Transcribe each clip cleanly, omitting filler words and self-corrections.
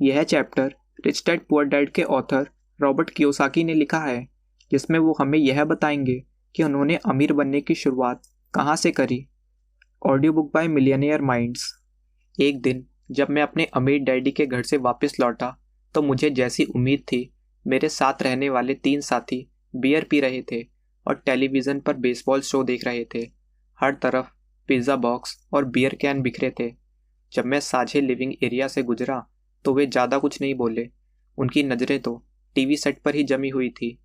यह chapter rich dad poor dad के author Robert Kiyosaki ने लिखा है, जिसमें वो हमें यह बताएंगे कि उन्होंने अमीर बनने की शुरुआत कहाँ से करी। Audio book by millionaire minds. एक दिन जब मैं अपने अमीर डैडी के घर से वापस लौटा तो मुझे जैसी उम्मीद थी, मेरे साथ रहने वाले 3 साथी बियर पी रहे थे और टेलीविज़न पर बेसबॉल शो देख रहे थे। हर तरफ पिज़्ज़ा बॉक्स और बियर कैन बिखरे थे। जब मैं साझे लिविंग एरिया से गुजरा तो वे ज़्यादा कुछ नहीं बोले। उनकी नज़रें तो टीवी सेट पर ही जमी हुई थी।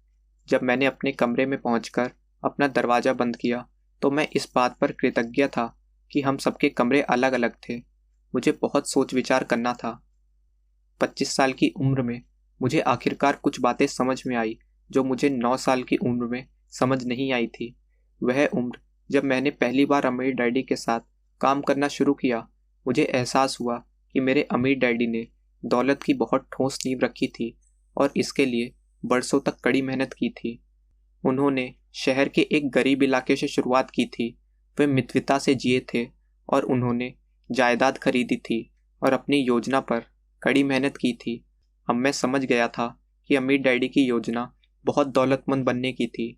जब मैंने अपने कमरे में पहुंचकर अपना दरवाज़ा बंद किया तो मैं इस बात पर कृतज्ञ था कि हम सबके कमरे अलग अलग थे। मुझे बहुत सोच विचार करना था। 25 साल की उम्र में मुझे आखिरकार कुछ बातें समझ में आई जो मुझे 9 साल की उम्र में समझ नहीं आई थी। वह उम्र जब मैंने पहली बार अमीर डैडी के साथ काम करना शुरू किया, मुझे एहसास हुआ कि मेरे अमीर डैडी ने दौलत की बहुत ठोस नींव रखी थी और इसके लिए बरसों तक कड़ी मेहनत की थी। उन्होंने शहर के एक गरीब इलाके से शुरुआत की थी। वे मितव्ययिता से जिए थे और उन्होंने जायदाद खरीदी थी और अपनी योजना पर कड़ी मेहनत की थी। अब मैं समझ गया था कि अमीर डैडी की योजना बहुत दौलतमंद बनने की थी।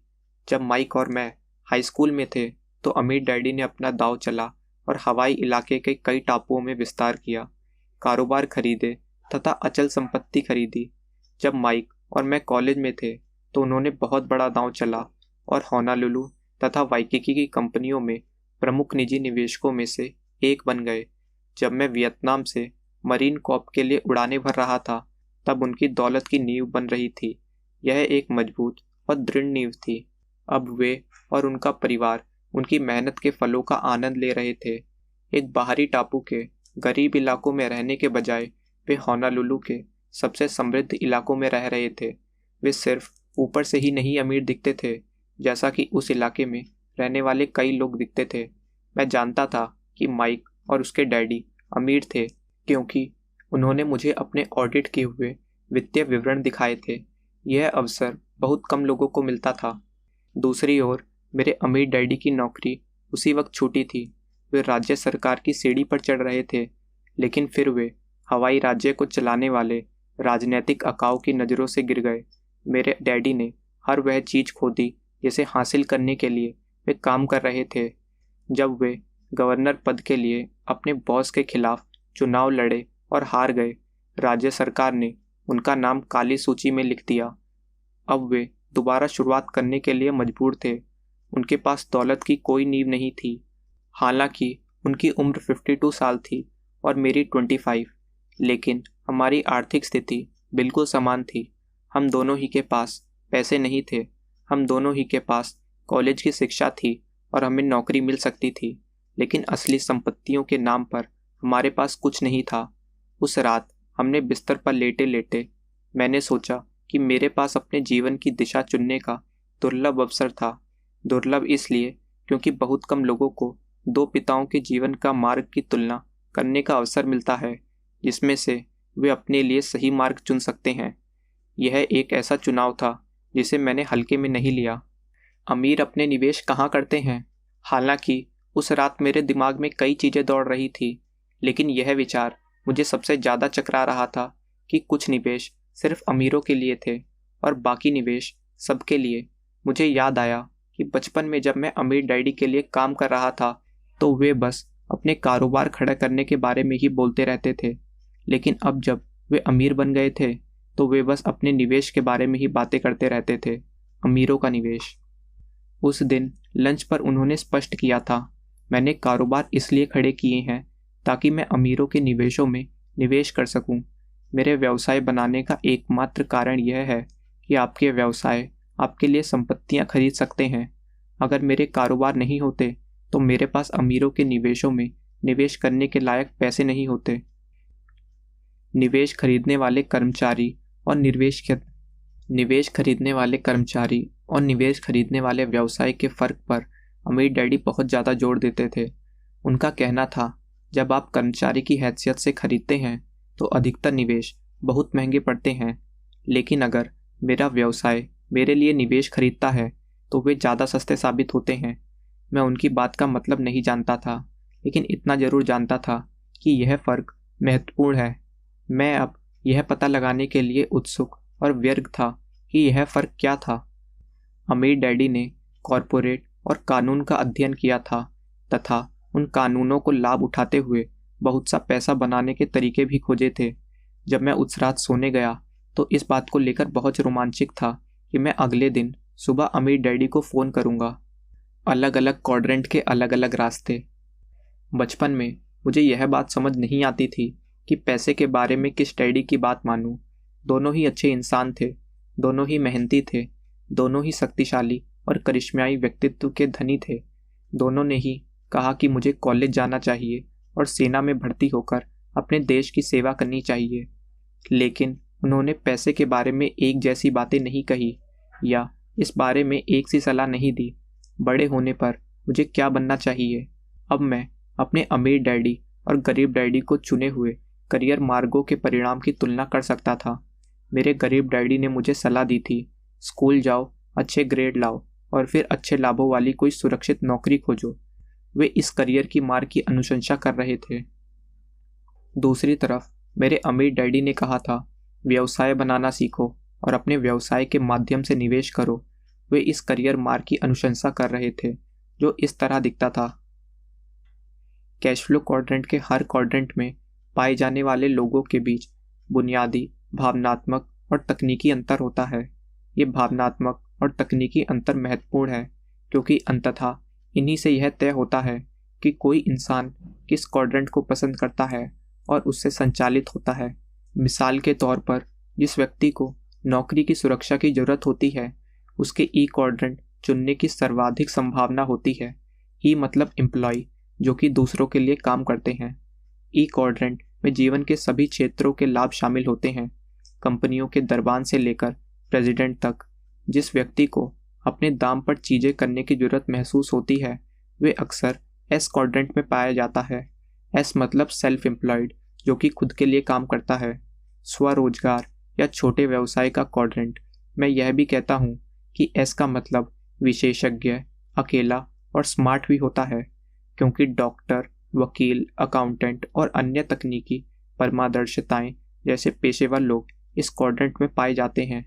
जब माइक और मैं हाई स्कूल में थे तो अमीर डैडी ने अपना दांव चला और हवाई इलाके के कई टापुओं में विस्तार किया, कारोबार खरीदे तथा अचल संपत्ति खरीदी। जब माइक और मैं कॉलेज में थे तो उन्होंने बहुत बड़ा दांव चला और होनोलुलु तथा वाइकिकी की कंपनियों में प्रमुख निजी निवेशकों में से एक बन गए। जब मैं वियतनाम से मरीन कॉर्प के लिए उड़ानें भर रहा था तब उनकी दौलत की नींव बन रही थी। यह एक मजबूत और दृढ़ नींव थी। अब वे और उनका परिवार उनकी मेहनत के फलों का आनंद ले रहे थे। एक बाहरी टापू के गरीब इलाकों में रहने के बजाय वे होनोलुलु के सबसे समृद्ध इलाकों में रह रहे थे। वे सिर्फ ऊपर से ही नहीं अमीर दिखते थे, जैसा कि उस इलाके में रहने वाले कई लोग दिखते थे। मैं जानता था कि माइक और उसके डैडी अमीर थे क्योंकि उन्होंने मुझे अपने ऑडिट किए हुए वित्तीय विवरण दिखाए थे। यह अवसर बहुत कम लोगों को मिलता था। दूसरी ओर मेरे अमीर डैडी की नौकरी उसी वक्त छूटी थी। वे राज्य सरकार की सीढ़ी पर चढ़ रहे थे, लेकिन फिर वे हवाई राज्य को चलाने वाले राजनीतिक अकाओं की नज़रों से गिर गए। मेरे डैडी ने हर वह चीज़ खो दी जिसे हासिल करने के लिए वे काम कर रहे थे। जब वे गवर्नर पद के लिए अपने बॉस के खिलाफ चुनाव लड़े और हार गए, राज्य सरकार ने उनका नाम काली सूची में लिख दिया। अब वे दोबारा शुरुआत करने के लिए मजबूर थे। उनके पास दौलत की कोई नींव नहीं थी। हालांकि उनकी उम्र 52 साल थी और मेरी 25, लेकिन हमारी आर्थिक स्थिति बिल्कुल समान थी। हम दोनों ही के पास पैसे नहीं थे। हम दोनों ही के पास कॉलेज की शिक्षा थी और हमें नौकरी मिल सकती थी, लेकिन असली संपत्तियों के नाम पर हमारे पास कुछ नहीं था। उस रात हमने बिस्तर पर लेटे लेटे मैंने सोचा कि मेरे पास अपने जीवन की दिशा चुनने का दुर्लभ अवसर था। दुर्लभ इसलिए क्योंकि बहुत कम लोगों को 2 पिताओं के जीवन का मार्ग की तुलना करने का अवसर मिलता है जिसमें से वे अपने लिए सही मार्ग चुन सकते हैं। यह एक ऐसा चुनाव था जिसे मैंने हल्के में नहीं लिया। अमीर अपने निवेश कहाँ करते हैं? हालांकि उस रात मेरे दिमाग में कई चीज़ें दौड़ रही थी, लेकिन यह विचार मुझे सबसे ज़्यादा चकरा रहा था कि कुछ निवेश सिर्फ अमीरों के लिए थे और बाकी निवेश सबके लिए। मुझे याद आया कि बचपन में जब मैं अमीर डैडी के लिए काम कर रहा था तो वे बस अपने कारोबार खड़ा करने के बारे में ही बोलते रहते थे, लेकिन अब जब वे अमीर बन गए थे तो वे बस अपने निवेश के बारे में ही बातें करते रहते थे। अमीरों का निवेश। उस दिन लंच पर उन्होंने स्पष्ट किया था, मैंने कारोबार इसलिए खड़े किए हैं ताकि मैं अमीरों के निवेशों में निवेश कर सकूं। मेरे व्यवसाय बनाने का एकमात्र कारण यह है कि आपके व्यवसाय आपके लिए संपत्तियां खरीद सकते हैं। अगर मेरे कारोबार नहीं होते तो मेरे पास अमीरों के निवेशों में निवेश करने के लायक पैसे नहीं होते। निवेश खरीदने वाले कर्मचारी और निवेश खरीदने वाले व्यवसाय के फ़र्क पर अमीर डैडी बहुत ज़्यादा जोर देते थे। उनका कहना था, जब आप कर्मचारी की हैसियत से खरीदते हैं तो अधिकतर निवेश बहुत महंगे पड़ते हैं, लेकिन अगर मेरा व्यवसाय मेरे लिए निवेश खरीदता है तो वे ज़्यादा सस्ते साबित होते हैं। मैं उनकी बात का मतलब नहीं जानता था, लेकिन इतना ज़रूर जानता था कि यह फ़र्क महत्वपूर्ण है। मैं अब यह पता लगाने के लिए उत्सुक और व्यग्र था कि यह फ़र्क क्या था। अमीर डैडी ने कॉरपोरेट और कानून का अध्ययन किया था तथा उन कानूनों को लाभ उठाते हुए बहुत सा पैसा बनाने के तरीके भी खोजे थे। जब मैं उस रात सोने गया तो इस बात को लेकर बहुत रोमांचित था कि मैं अगले दिन सुबह अमीर डैडी को फ़ोन करूँगा। अलग अलग क्वाड्रेंट के अलग अलग रास्ते। बचपन में मुझे यह बात समझ नहीं आती थी कि पैसे के बारे में किस डैडी की बात मानूं। दोनों ही अच्छे इंसान थे, दोनों ही मेहनती थे, दोनों ही शक्तिशाली और करिश्माई व्यक्तित्व के धनी थे। दोनों ने ही कहा कि मुझे कॉलेज जाना चाहिए और सेना में भर्ती होकर अपने देश की सेवा करनी चाहिए, लेकिन उन्होंने पैसे के बारे में एक जैसी बातें नहीं कही या इस बारे में एक सी सलाह नहीं दी। बड़े होने पर मुझे क्या बनना चाहिए, अब मैं अपने अमीर डैडी और गरीब डैडी को चुने हुए करियर मार्गों के परिणाम की तुलना कर सकता था। मेरे गरीब डैडी ने मुझे सलाह दी थी, स्कूल जाओ, अच्छे ग्रेड लाओ और फिर अच्छे लाभों वाली कोई सुरक्षित नौकरी खोजो। वे इस करियर की मार्ग की अनुशंसा कर रहे थे। दूसरी तरफ मेरे अमीर डैडी ने कहा था, व्यवसाय बनाना सीखो और अपने व्यवसाय के माध्यम से निवेश करो। वे इस करियर मार्ग की अनुशंसा कर रहे थे जो इस तरह दिखता था। कैश फ्लो क्वाड्रेंट के हर क्वाड्रेंट में पाए जाने वाले लोगों के बीच बुनियादी भावनात्मक और तकनीकी अंतर होता है। ये भावनात्मक और तकनीकी अंतर महत्वपूर्ण है क्योंकि अंततः इन्हीं से यह तय होता है कि कोई इंसान किस क्वाड्रेंट को पसंद करता है और उससे संचालित होता है। मिसाल के तौर पर जिस व्यक्ति को नौकरी की सुरक्षा की जरूरत होती है उसके ई क्वाड्रेंट चुनने की सर्वाधिक संभावना होती है। ई मतलब एम्प्लॉय, जो कि दूसरों के लिए काम करते हैं। ई क्वाड्रेंट में जीवन के सभी क्षेत्रों के लाभ शामिल होते हैं, कंपनियों के दरबान से लेकर प्रेसिडेंट तक। जिस व्यक्ति को अपने दाम पर चीज़ें करने की जरूरत महसूस होती है वे अक्सर एस क्वाड्रेंट में पाया जाता है। एस मतलब सेल्फ एम्प्लॉयड, जो कि खुद के लिए काम करता है, स्वरोजगार या छोटे व्यवसाय का क्वाड्रेंट। मैं यह भी कहता हूँ कि एस का मतलब विशेषज्ञ, अकेला और स्मार्ट भी होता है, क्योंकि डॉक्टर, वकील, अकाउंटेंट और अन्य तकनीकी परमादर्शिताएं जैसे पेशेवर लोग इस क्वाड्रेंट में पाए जाते हैं।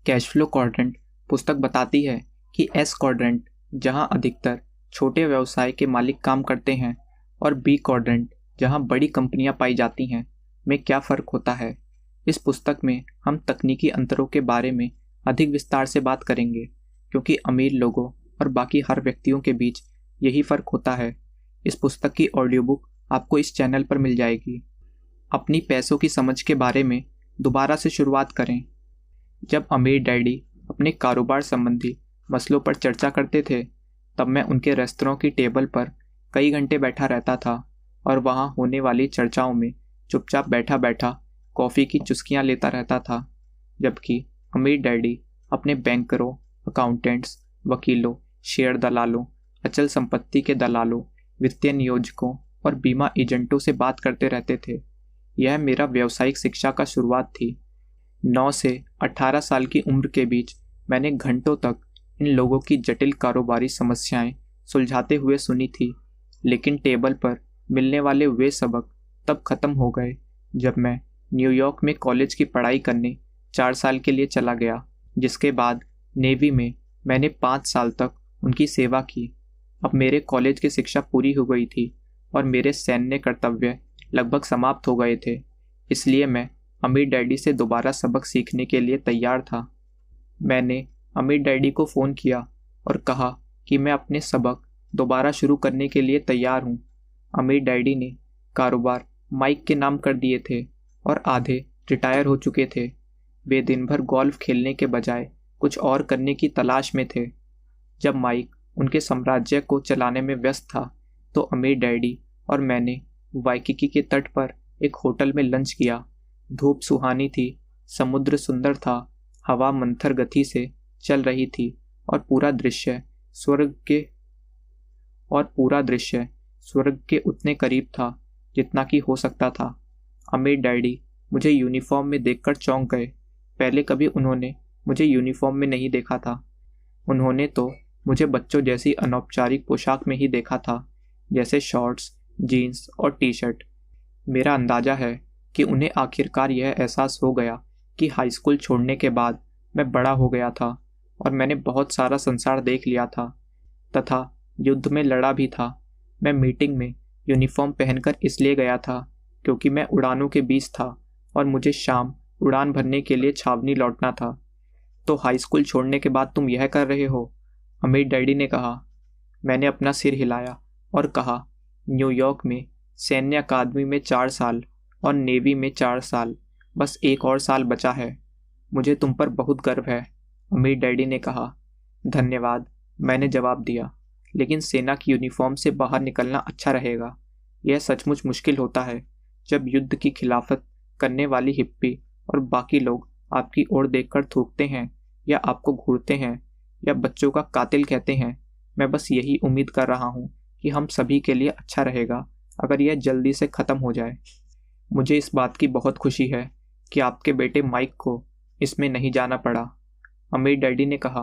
कैश फ्लो क्वाड्रेंट पुस्तक बताती है कि एस क्वाड्रेंट, जहां अधिकतर छोटे व्यवसाय के मालिक काम करते हैं, और बी क्वाड्रेंट, जहां बड़ी कंपनियां पाई जाती हैं, में क्या फ़र्क होता है। इस पुस्तक में हम तकनीकी अंतरों के बारे में अधिक विस्तार से बात करेंगे, क्योंकि अमीर लोगों और बाकी हर व्यक्तियों के बीच यही फ़र्क होता है। इस पुस्तक की ऑडियो बुक आपको इस चैनल पर मिल जाएगी। अपनी पैसों की समझ के बारे में दोबारा से शुरुआत करें। जब अमीर डैडी अपने कारोबार संबंधी मसलों पर चर्चा करते थे तब मैं उनके रेस्तरां की टेबल पर कई घंटे बैठा रहता था और वहाँ होने वाली चर्चाओं में चुपचाप बैठा बैठा कॉफ़ी की चुस्कियाँ लेता रहता था, जबकि अमीर डैडी अपने बैंकरों, अकाउंटेंट्स, वकीलों, शेयर दलालों, अचल संपत्ति के दलालों, वित्तीय नियोजकों और बीमा एजेंटों से बात करते रहते थे। यह मेरा व्यावसायिक शिक्षा का शुरुआत थी। 9 से 18 साल की उम्र के बीच मैंने घंटों तक इन लोगों की जटिल कारोबारी समस्याएं सुलझाते हुए सुनी थी, लेकिन टेबल पर मिलने वाले वे सबक तब खत्म हो गए जब मैं न्यूयॉर्क में कॉलेज की पढ़ाई करने 4 साल के लिए चला गया, जिसके बाद नेवी में मैंने 5 साल तक उनकी सेवा की। अब मेरे कॉलेज की शिक्षा पूरी हो गई थी और मेरे सैन्य कर्तव्य लगभग समाप्त हो गए थे, इसलिए मैं अमीर डैडी से दोबारा सबक सीखने के लिए तैयार था। मैंने अमीर डैडी को फ़ोन किया और कहा कि मैं अपने सबक दोबारा शुरू करने के लिए तैयार हूँ। अमीर डैडी ने कारोबार माइक के नाम कर दिए थे और आधे रिटायर हो चुके थे। वे दिन भर गोल्फ खेलने के बजाय कुछ और करने की तलाश में थे। जब माइक उनके साम्राज्य को चलाने में व्यस्त था तो अमीर डैडी और मैंने वाइकिकी के तट पर एक होटल में लंच किया। धूप सुहानी थी, समुद्र सुंदर था, हवा मंथर गति से चल रही थी और पूरा दृश्य स्वर्ग के उतने करीब था जितना कि हो सकता था। अमीर डैडी मुझे यूनिफॉर्म में देखकर चौंक गए। पहले कभी उन्होंने मुझे यूनिफॉर्म में नहीं देखा था। उन्होंने तो मुझे बच्चों जैसी अनौपचारिक पोशाक में ही देखा था, जैसे शॉर्ट्स, जीन्स और टी शर्ट। मेरा अंदाज़ा है कि उन्हें आखिरकार यह एहसास हो गया कि हाई स्कूल छोड़ने के बाद मैं बड़ा हो गया था और मैंने बहुत सारा संसार देख लिया था तथा युद्ध में लड़ा भी था। मैं मीटिंग में यूनिफॉर्म पहनकर इसलिए गया था क्योंकि मैं उड़ानों के बीच था और मुझे शाम उड़ान भरने के लिए छावनी लौटना था। तो हाई स्कूल छोड़ने के बाद तुम यह कर रहे हो? अमीर डैडी ने कहा। मैंने अपना सिर हिलाया और कहा, न्यूयॉर्क में सैन्य अकादमी में 4 साल और नेवी में 4 साल, बस 1 और साल बचा है। मुझे तुम पर बहुत गर्व है, अमीर डैडी ने कहा। धन्यवाद, मैंने जवाब दिया, लेकिन सेना की यूनिफॉर्म से बाहर निकलना अच्छा रहेगा। यह सचमुच मुश्किल होता है जब युद्ध की खिलाफत करने वाली हिप्पी और बाकी लोग आपकी ओर देखकर थूकते हैं या आपको घूरते हैं या बच्चों का कातिल कहते हैं। मैं बस यही उम्मीद कर रहा हूँ कि हम सभी के लिए अच्छा रहेगा अगर यह जल्दी से ख़त्म हो जाए। मुझे इस बात की बहुत खुशी है कि आपके बेटे माइक को इसमें नहीं जाना पड़ा, अमीर डैडी ने कहा।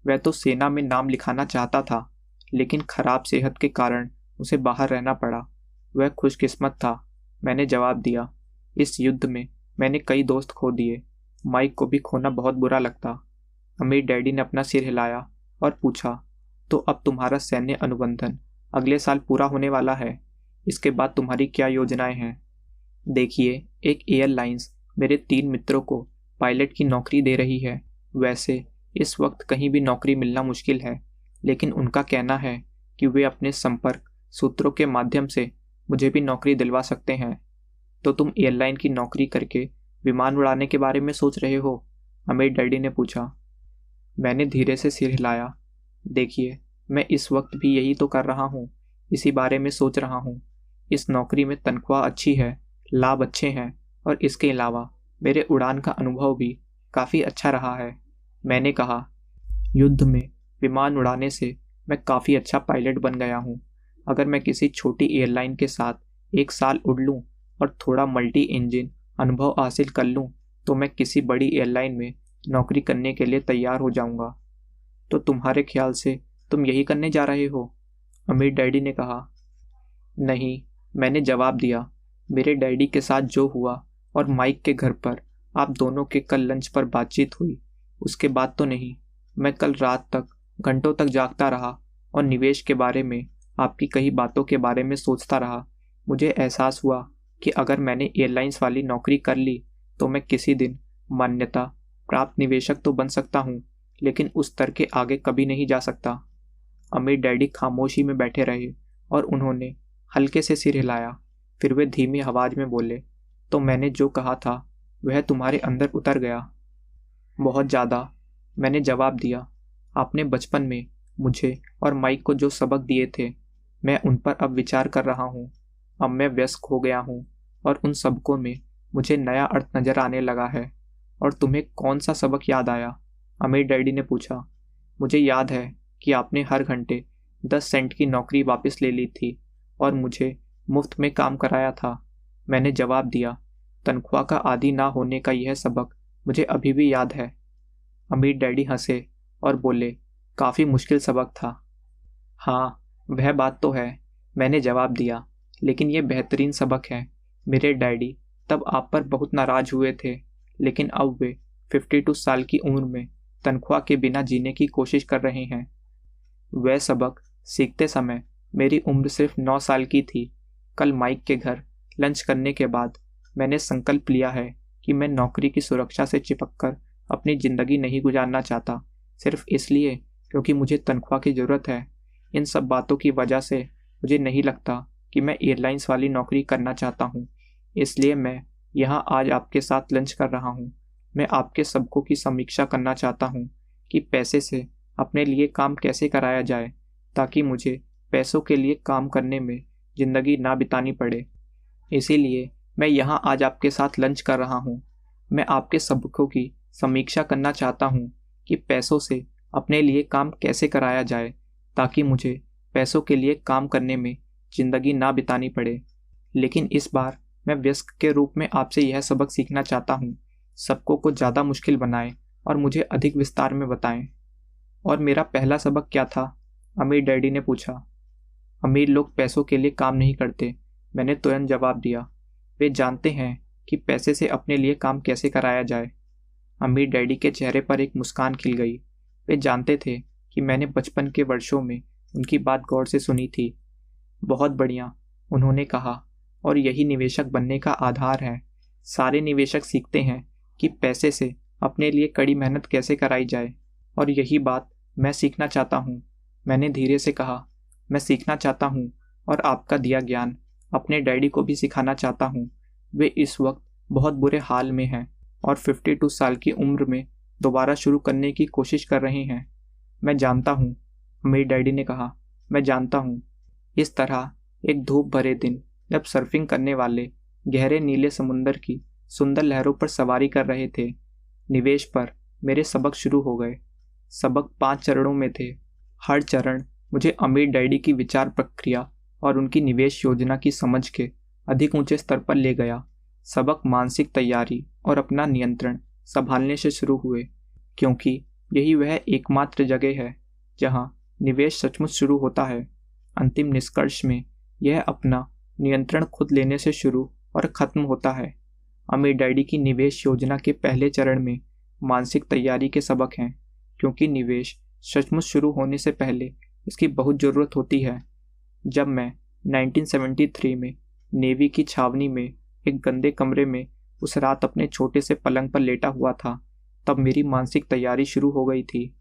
वह तो सेना में नाम लिखाना चाहता था, लेकिन खराब सेहत के कारण उसे बाहर रहना पड़ा। वह खुशकिस्मत था, मैंने जवाब दिया। इस युद्ध में मैंने कई दोस्त खो दिए। माइक को भी खोना बहुत बुरा लगता। अमीर डैडी ने अपना सिर हिलाया और पूछा, तो अब तुम्हारा सैन्य अनुबंधन अगले साल पूरा होने वाला है। इसके बाद तुम्हारी क्या योजनाएं हैं? देखिए, एक एयरलाइंस मेरे 3 मित्रों को पायलट की नौकरी दे रही है। वैसे इस वक्त कहीं भी नौकरी मिलना मुश्किल है, लेकिन उनका कहना है कि वे अपने संपर्क सूत्रों के माध्यम से मुझे भी नौकरी दिलवा सकते हैं। तो तुम एयरलाइन की नौकरी करके विमान उड़ाने के बारे में सोच रहे हो? अमीर डैडी ने पूछा। मैंने धीरे से सिर हिलाया। देखिए, मैं इस वक्त भी यही तो कर रहा हूँ, इसी बारे में सोच रहा हूँ। इस नौकरी में तनख्वाह अच्छी है, लाभ अच्छे हैं और इसके अलावा मेरे उड़ान का अनुभव भी काफ़ी अच्छा रहा है, मैंने कहा। युद्ध में विमान उड़ाने से मैं काफ़ी अच्छा पायलट बन गया हूँ। अगर मैं किसी छोटी एयरलाइन के साथ 1 साल उड़ लूँ और थोड़ा मल्टी इंजन अनुभव हासिल कर लूँ तो मैं किसी बड़ी एयरलाइन में नौकरी करने के लिए तैयार हो जाऊँगा। तो तुम्हारे ख्याल से तुम यही करने जा रहे हो? अमीर डैडी ने कहा। नहीं, मैंने जवाब दिया। मेरे डैडी के साथ जो हुआ और माइक के घर पर आप दोनों के कल लंच पर बातचीत हुई, उसके बाद तो नहीं। मैं कल रात तक घंटों तक जागता रहा और निवेश के बारे में आपकी कई बातों के बारे में सोचता रहा। मुझे एहसास हुआ कि अगर मैंने एयरलाइंस वाली नौकरी कर ली तो मैं किसी दिन मान्यता प्राप्त निवेशक तो बन सकता हूँ, लेकिन उस स्तर के आगे कभी नहीं जा सकता। अमीर डैडी खामोशी में बैठे रहे और उन्होंने हल्के से सिर हिलाया। फिर वे धीमी आवाज में बोले, तो मैंने जो कहा था वह तुम्हारे अंदर उतर गया? बहुत ज़्यादा, मैंने जवाब दिया। आपने बचपन में मुझे और माइक को जो सबक दिए थे, मैं उन पर अब विचार कर रहा हूँ। अब मैं वयस्क हो गया हूँ और उन सबकों में मुझे नया अर्थ नज़र आने लगा है। और तुम्हें कौन सा सबक याद आया? अमीर डैडी ने पूछा। मुझे याद है कि आपने हर घंटे 10 सेंट की नौकरी वापस ले ली थी और मुझे मुफ्त में काम कराया था, मैंने जवाब दिया। तनख्वाह का आदी ना होने का यह सबक मुझे अभी भी याद है। अमीर डैडी हंसे और बोले, काफ़ी मुश्किल सबक था। हाँ, वह बात तो है, मैंने जवाब दिया, लेकिन यह बेहतरीन सबक है। मेरे डैडी तब आप पर बहुत नाराज़ हुए थे, लेकिन अब वे 52 साल की उम्र में तनख्वाह के बिना जीने की कोशिश कर रहे हैं। वह सबक सीखते समय मेरी उम्र सिर्फ 9 साल की थी। कल माइक के घर लंच करने के बाद मैंने संकल्प लिया है कि मैं नौकरी की सुरक्षा से चिपककर अपनी ज़िंदगी नहीं गुजारना चाहता, सिर्फ इसलिए क्योंकि मुझे तनख्वाह की ज़रूरत है। इन सब बातों की वजह से मुझे नहीं लगता कि मैं एयरलाइंस वाली नौकरी करना चाहता हूँ। इसलिए मैं यहाँ आज आपके साथ लंच कर रहा हूँ। मैं आपके सबकों की समीक्षा करना चाहता हूँ कि पैसे से अपने लिए काम कैसे कराया जाए, ताकि मुझे पैसों के लिए काम करने में ज़िंदगी ना बितानी पड़े। इसीलिए मैं यहाँ आज आपके साथ लंच कर रहा हूँ। मैं आपके सबकों की समीक्षा करना चाहता हूँ कि पैसों से अपने लिए काम कैसे कराया जाए, ताकि मुझे पैसों के लिए काम करने में ज़िंदगी ना बितानी पड़े। लेकिन इस बार मैं वयस्क के रूप में आपसे यह सबक सीखना चाहता हूँ। सबकों को ज़्यादा मुश्किल बनाएं और मुझे अधिक विस्तार में बताएं। और मेरा पहला सबक क्या था? अमीर डैडी ने पूछा। अमीर लोग पैसों के लिए काम नहीं करते, मैंने तुरंत जवाब दिया। वे जानते हैं कि पैसे से अपने लिए काम कैसे कराया जाए। अमीर डैडी के चेहरे पर एक मुस्कान खिल गई। वे जानते थे कि मैंने बचपन के वर्षों में उनकी बात गौर से सुनी थी। बहुत बढ़िया, उन्होंने कहा, और यही निवेशक बनने का आधार है। सारे निवेशक सीखते हैं कि पैसे से अपने लिए कड़ी मेहनत कैसे कराई जाए, और यही बात मैं सीखना चाहता हूँ। मैंने धीरे से कहा, मैं सीखना चाहता हूँ और आपका दिया ज्ञान अपने डैडी को भी सिखाना चाहता हूँ। वे इस वक्त बहुत बुरे हाल में हैं और 52 साल की उम्र में दोबारा शुरू करने की कोशिश कर रहे हैं। मैं जानता हूँ, अमीर डैडी ने कहा, मैं जानता हूँ। इस तरह एक धूप भरे दिन जब सर्फिंग करने वाले गहरे नीले समुंदर की सुंदर लहरों पर सवारी कर रहे थे, निवेश पर मेरे सबक शुरू हो गए। सबक 5 चरणों में थे। हर चरण मुझे अमीर डैडी की विचार प्रक्रिया और उनकी निवेश योजना की समझ के अधिक ऊंचे स्तर पर ले गया। सबक मानसिक तैयारी और अपना नियंत्रण संभालने से शुरू हुए, क्योंकि यही वह एकमात्र जगह है जहां निवेश सचमुच शुरू होता है। अंतिम निष्कर्ष में यह अपना नियंत्रण खुद लेने से शुरू और ख़त्म होता है। अमीर डैडी की निवेश योजना के पहले चरण में मानसिक तैयारी के सबक हैं, क्योंकि निवेश सचमुच शुरू होने से पहले इसकी बहुत ज़रूरत होती है। जब मैं 1973 में नेवी की छावनी में एक गंदे कमरे में उस रात अपने छोटे से पलंग पर लेटा हुआ था, तब मेरी मानसिक तैयारी शुरू हो गई थी।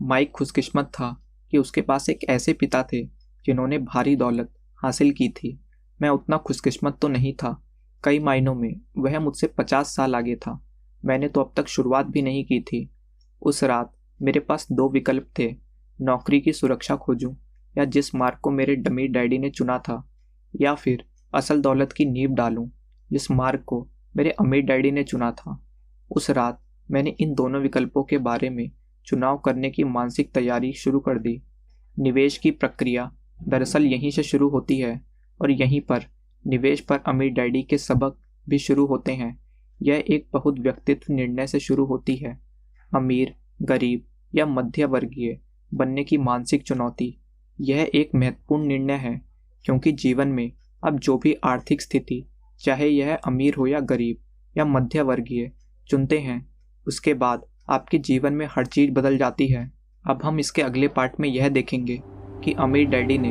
माइक खुशकिस्मत था कि उसके पास एक ऐसे पिता थे जिन्होंने भारी दौलत हासिल की थी। मैं उतना खुशकिस्मत तो नहीं था। कई मायनों में वह मुझसे 50 साल आगे था। मैंने तो अब तक शुरुआत भी नहीं की थी। उस रात मेरे पास 2 विकल्प थे, नौकरी की सुरक्षा खोजूं या जिस मार्ग को मेरे अमीर डैडी ने चुना था, या फिर असल दौलत की नींव डालूं जिस मार्ग को मेरे अमीर डैडी ने चुना था। उस रात मैंने इन दोनों विकल्पों के बारे में चुनाव करने की मानसिक तैयारी शुरू कर दी। निवेश की प्रक्रिया दरअसल यहीं से शुरू होती है और यहीं पर निवेश पर अमीर डैडी के सबक भी शुरू होते हैं। यह एक बहुत व्यक्तित्व निर्णय से शुरू होती है। अमीर, गरीब या मध्य वर्गीय बनने की मानसिक चुनौती। यह एक महत्वपूर्ण निर्णय है, क्योंकि जीवन में अब जो भी आर्थिक स्थिति, चाहे यह अमीर हो या गरीब या मध्य वर्गीय, चुनते हैं, उसके बाद आपके जीवन में हर चीज़ बदल जाती है। अब हम इसके अगले पार्ट में यह देखेंगे कि अमीर डैडी ने